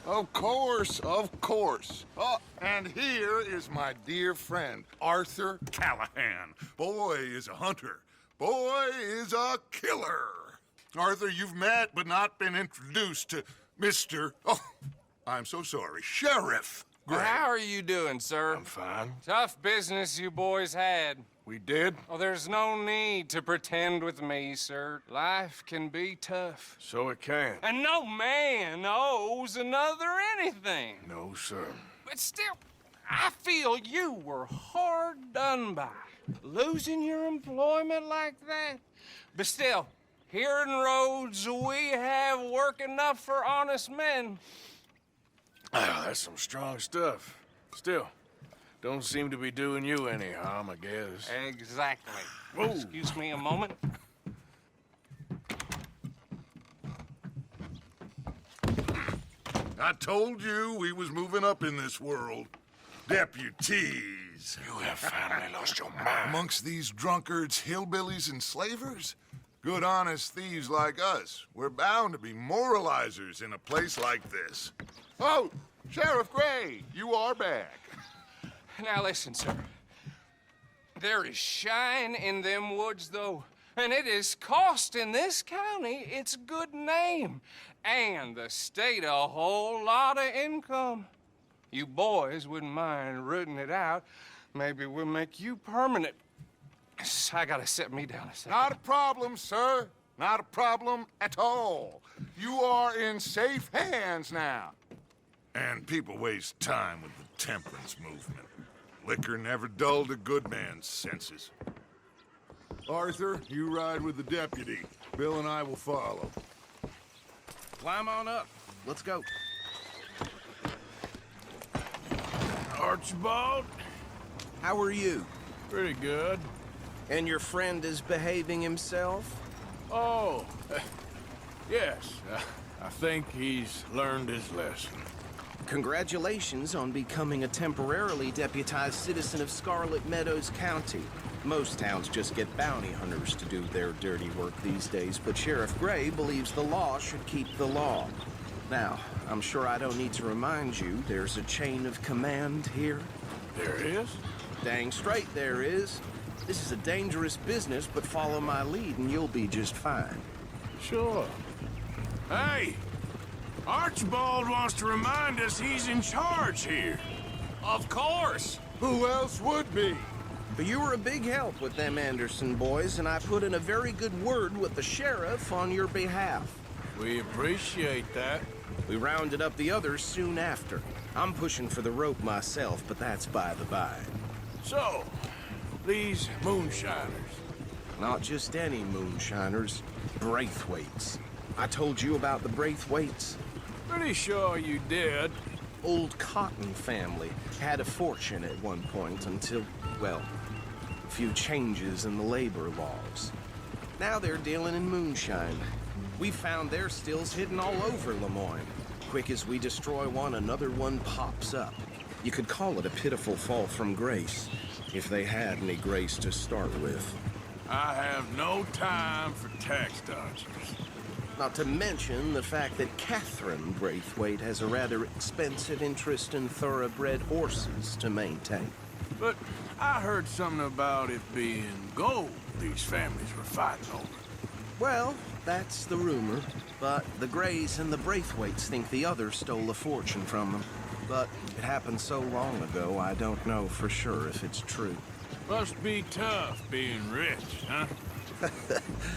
Of course, of course. Oh, and here is my dear friend, Arthur Callahan. Boy is a hunter. Boy is a killer. Arthur, you've met but not been introduced to Mr. Oh, I'm so sorry, Sheriff Gray. How are you doing, sir? I'm fine. Tough business you boys had. We did? Oh, there's no need to pretend with me, sir. Life can be tough. So it can. And no man owes another anything. No, sir. But still, I feel you were hard done by. Losing your employment like that. But still, here in Rhodes, we have work enough for honest men. Oh, that's some strong stuff. Still, don't seem to be doing you any harm, I guess. Exactly. Whoa. Excuse me a moment. I told you we was moving up in this world. Deputies. You have finally lost your mind. Amongst these drunkards, hillbillies, and slavers? Good honest thieves like us. We're bound to be moralizers in a place like this. Oh, Sheriff Gray, you are back. Now listen, sir. There is shine in them woods, though. And it is costing this county its good name. And the state a whole lot of income. You boys wouldn't mind rooting it out. Maybe we'll make you permanent. I gotta set me down a second. Not a problem, sir. Not a problem at all. You are in safe hands now. And people waste time with the temperance movement. Liquor never dulled a good man's senses. Arthur, you ride with the deputy. Bill and I will follow. Climb on up. Let's go. Archibald? How are you? Pretty good. And your friend is behaving himself? Oh, yes. I think he's learned his lesson. Congratulations on becoming a temporarily deputized citizen of Scarlet Meadows County. Most towns just get bounty hunters to do their dirty work these days, but Sheriff Gray believes the law should keep the law. Now, I'm sure I don't need to remind you there's a chain of command here. There is? Dang straight there is. This is a dangerous business, but follow my lead and you'll be just fine. Sure. Hey! Archibald wants to remind us he's in charge here. Of course. Who else would be? But you were a big help with them Anderson boys, and I put in a very good word with the sheriff on your behalf. We appreciate that. We rounded up the others soon after. I'm pushing for the rope myself, but that's by the by. So, these moonshiners. Not just any moonshiners, Braithwaites. I told you about the Braithwaites? Pretty sure you did. Old Cotton family had a fortune at one point until, well, a few changes in the labor laws. Now they're dealing in moonshine. We found their stills hidden all over Lemoyne. Quick as we destroy one, another one pops up. You could call it a pitiful fall from grace, if they had any grace to start with. I have no time for tax dodgers. Not to mention the fact that Catherine Braithwaite has a rather expensive interest in thoroughbred horses to maintain. But I heard something about it being gold these families were fighting over. Well, that's the rumor. But the Grays and the Braithwaites think the others stole a fortune from them. But it happened so long ago, I don't know for sure if it's true. Must be tough being rich, huh?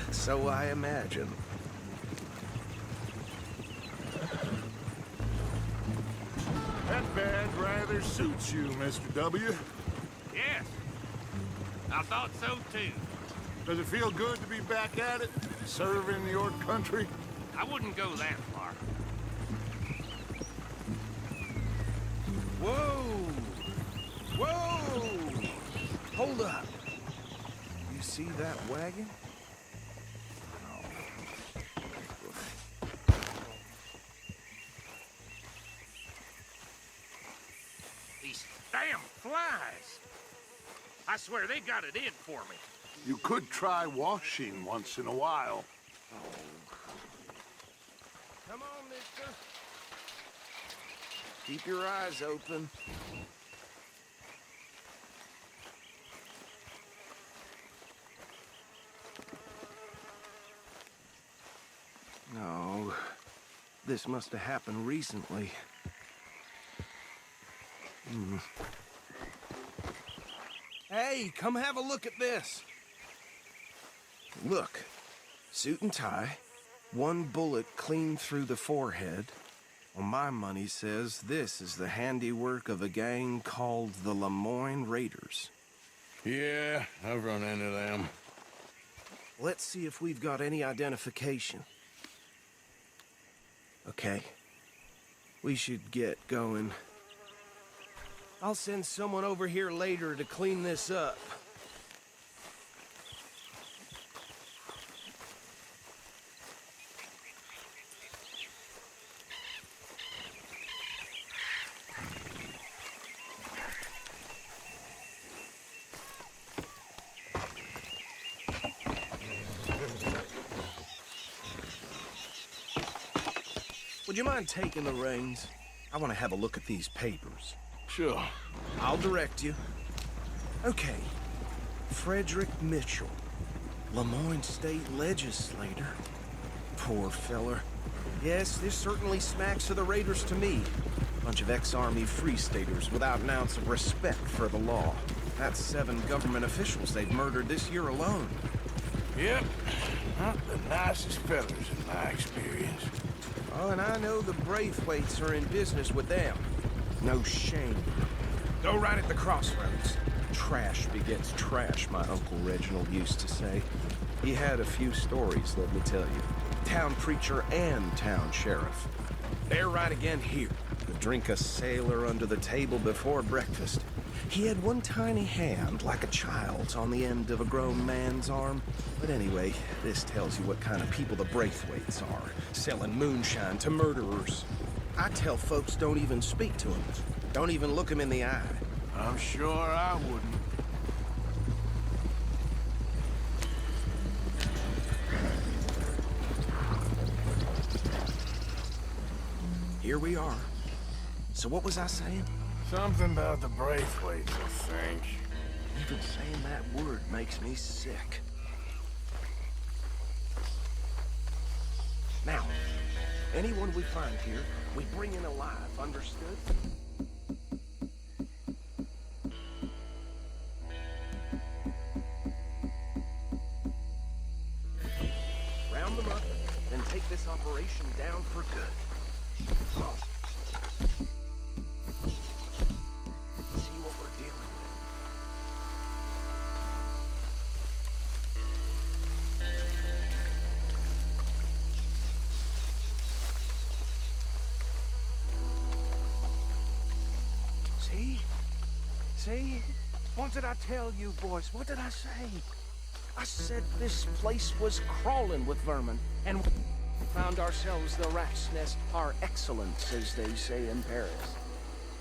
So I imagine. That badge rather suits you, Mr. W. Yes. I thought so, too. Does it feel good to be back at it, serving your country? I wouldn't go that far. Whoa! Whoa! Hold up. You see that wagon? These damn flies. I swear they got it in for me. You could try washing once in a while. Come on, mister. Keep your eyes open. No, this must have happened recently. Hey, come have a look at this. Look, suit and tie, one bullet clean through the forehead. Well, my money says this is the handiwork of a gang called the Lemoyne Raiders. Yeah, I've run into them. Let's see if we've got any identification. Okay. We should get going. I'll send someone over here later to clean this up. Would you mind taking the reins? I want to have a look at these papers. Sure. I'll direct you. Okay. Frederick Mitchell, Lemoyne State Legislator. Poor feller. Yes, this certainly smacks of the Raiders to me. Bunch of ex-Army Free Staters without an ounce of respect for the law. That's 7 government officials they've murdered this year alone. Yep. Not the nicest fellas in my experience. Oh, and I know the Braithwaites are in business with them. No shame. Go right at the crossroads. Trash begets trash, my Uncle Reginald used to say. He had a few stories, let me tell you. Town preacher and town sheriff. They're right again here. Could drink a sailor under the table before breakfast. He had one tiny hand, like a child's, on the end of a grown man's arm. But anyway, this tells you what kind of people the Braithwaites are, selling moonshine to murderers. I tell folks don't even speak to them. Don't even look them in the eye. I'm sure I wouldn't. Here we are. So what was I saying? Something about the Braithwaites, I think. Even saying that word makes me sick. Now, anyone we find here, we bring in alive, understood? Round them up, then take this operation down for good. Oh. See what we're dealing with. See? See? What did I tell you, boys? What did I say? I said this place was crawling with vermin, and found ourselves the rat's nest par excellence, as they say in Paris.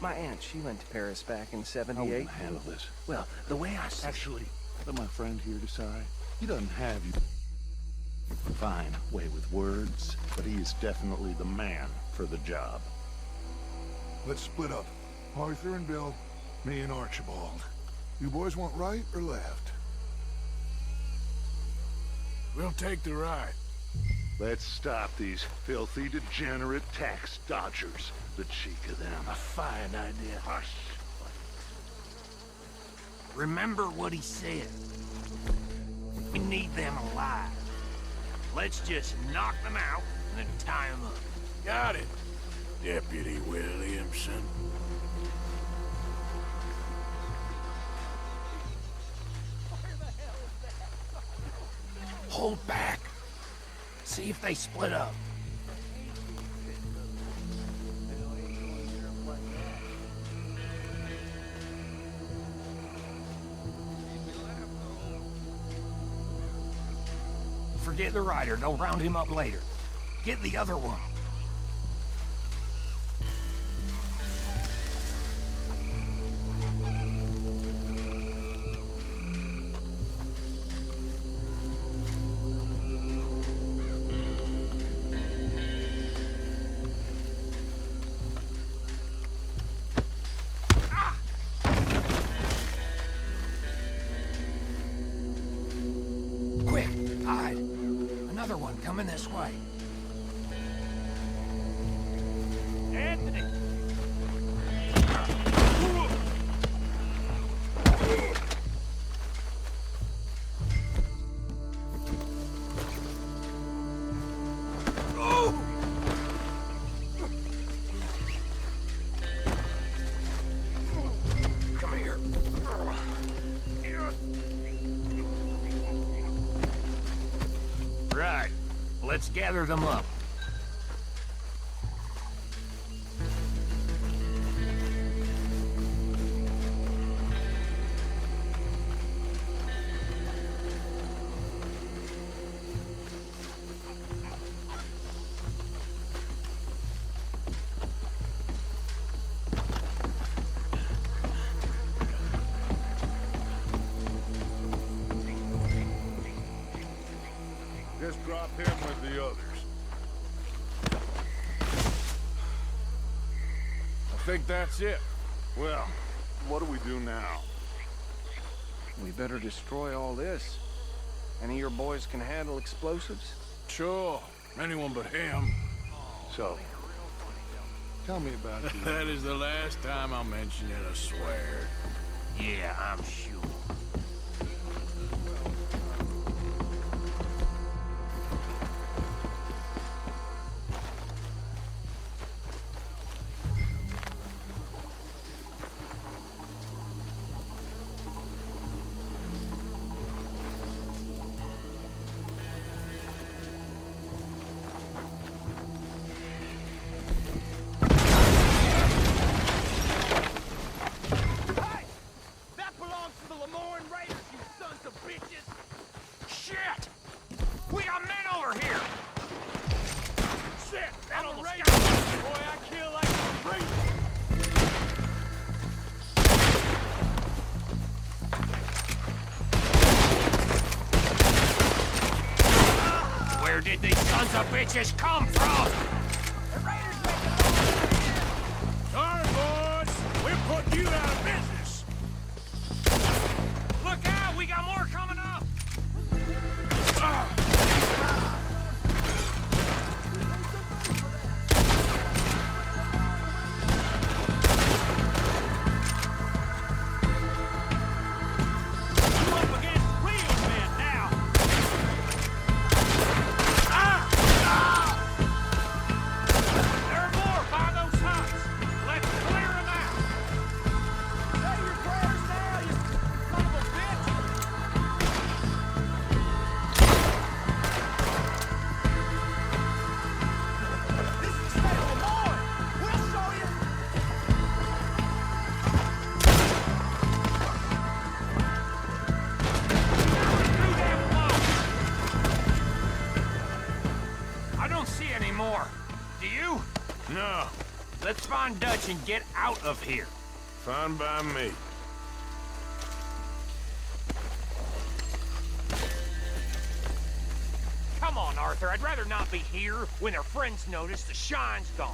My aunt, she went to Paris back in I '78. wouldn't handle this. Well, the way I see Actually, let my friend here decide. He doesn't have you. Fine way with words, but he is definitely the man for the job. Let's split up. Arthur and Bill, me and Archibald. You boys want right or left? We'll take the right. Let's stop these filthy, degenerate tax dodgers. The cheek of them. A fine idea. Hush. Remember what he said. We need them alive. Let's just knock them out and then tie them up. Got it, Deputy Williamson. Hold back. See if they split up. Forget the rider. Don't round him up later. Get the other one. This way. Anthony! Come here. Right. Let's gather them up. Just drop him with the others. I think that's it. Well, what do we do now? We better destroy all this. Any of your boys can handle explosives? Sure. Anyone but him. So, tell me about you. That is the last time I'll mention it, I swear. Yeah, I'm sure. Shit! We got men over here! Shit! That on the sky! Boy, I kill like a crazy! Where did these sons of bitches come from? The raiders Sorry, boys. We're putting you out of business. Look out! We got more coming up! Do you? No. Let's find Dutch and get out of here. Fine by me. Come on, Arthur. I'd rather not be here when their friends notice the shine's gone.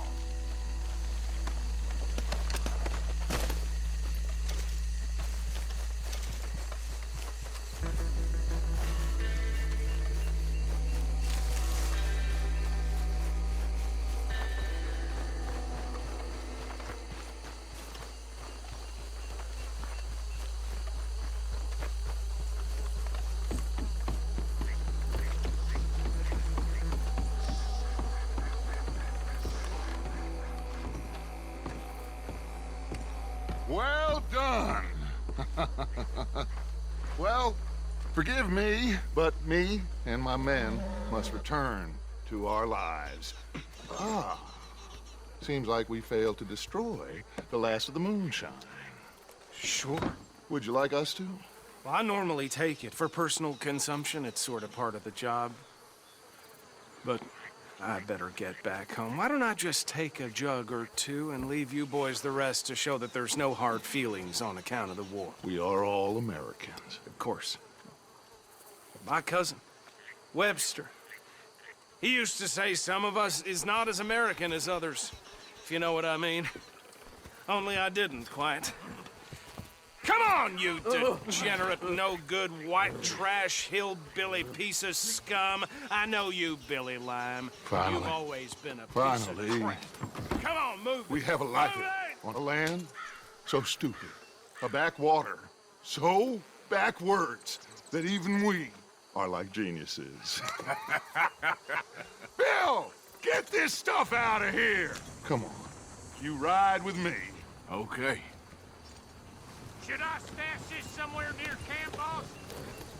Well done. Well, forgive me, but me and my men must return to our lives. Ah, seems like we failed to destroy the last of the moonshine. Sure. Would you like us to? Well, I normally take it. For personal consumption, it's sort of part of the job. But I better get back home. Why don't I just take a jug or two and leave you boys the rest to show that there's no hard feelings on account of the war? We are all Americans. Of course. My cousin, Webster, he used to say some of us is not as American as others, if you know what I mean. Only I didn't quite. Come on, you degenerate, no-good, white trash, hillbilly piece of scum. I know you, Billy Lime. Finally. You've always been a piece Finally. of crap. Come on, move We it. have a life Move it! on a land so stupid, a backwater so backwards that even we are like geniuses. Bill, get this stuff out of here! Come on, you ride with me. Okay. Should I stash this somewhere near camp, boss?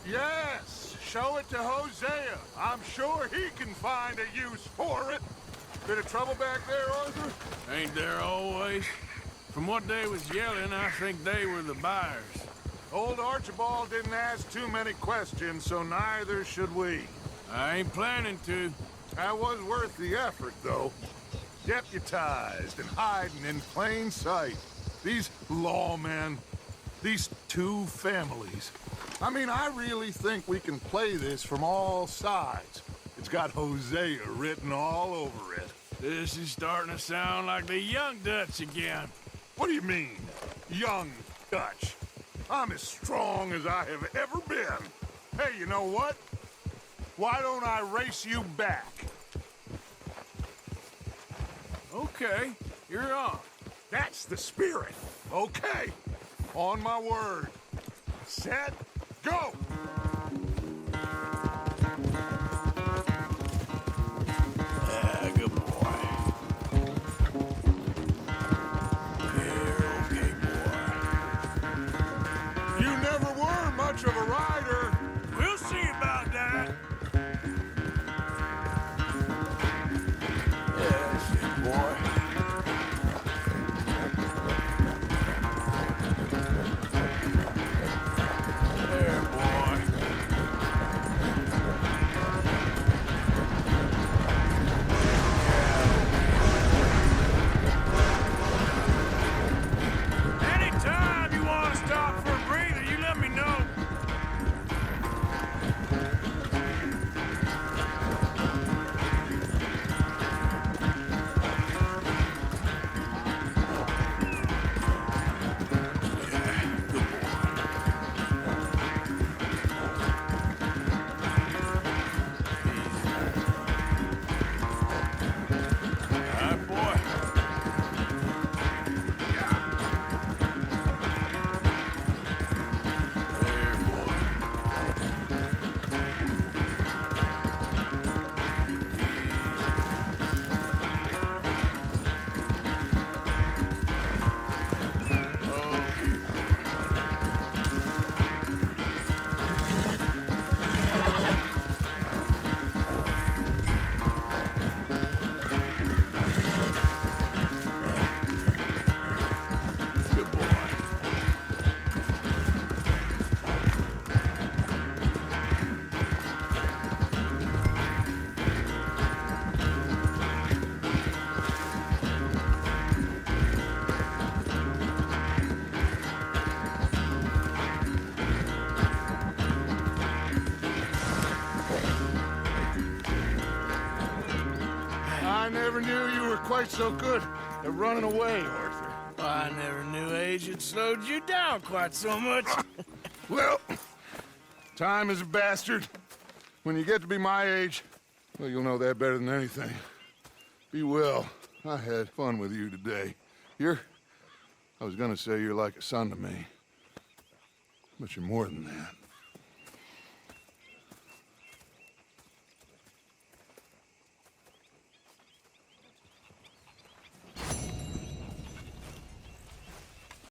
Yes, show it to Hosea. I'm sure he can find a use for it. Bit of trouble back there, Arthur? Ain't there always? From what they was yelling, I think they were the buyers. Old Archibald didn't ask too many questions, so neither should we. I ain't planning to. That was worth the effort, though. Deputized and hiding in plain sight. These lawmen, these two families. I mean, I really think we can play this from all sides. It's got Hosea written all over it. This is starting to sound like the Young Dutch again. What do you mean, young Dutch? I'm as strong as I have ever been. Hey, you know what? Why don't I race you back? Okay, you're on. That's the spirit. Okay. On my word. Set, go! Good boy. Yeah, okay, boy. You never were much of a rider. We'll see about that. Yes, good boy. There, boy. Anytime you want to stop for a breather, you let me know. All right, boy. There, boy. Good boy. I never knew you were quite so good at running away, Arthur. I never knew age had slowed you down quite so much. Well, time is a bastard. When you get to be my age, well, you'll know that better than anything. Be well. I had fun with you today. I was gonna say you're like a son to me. But you're more than that.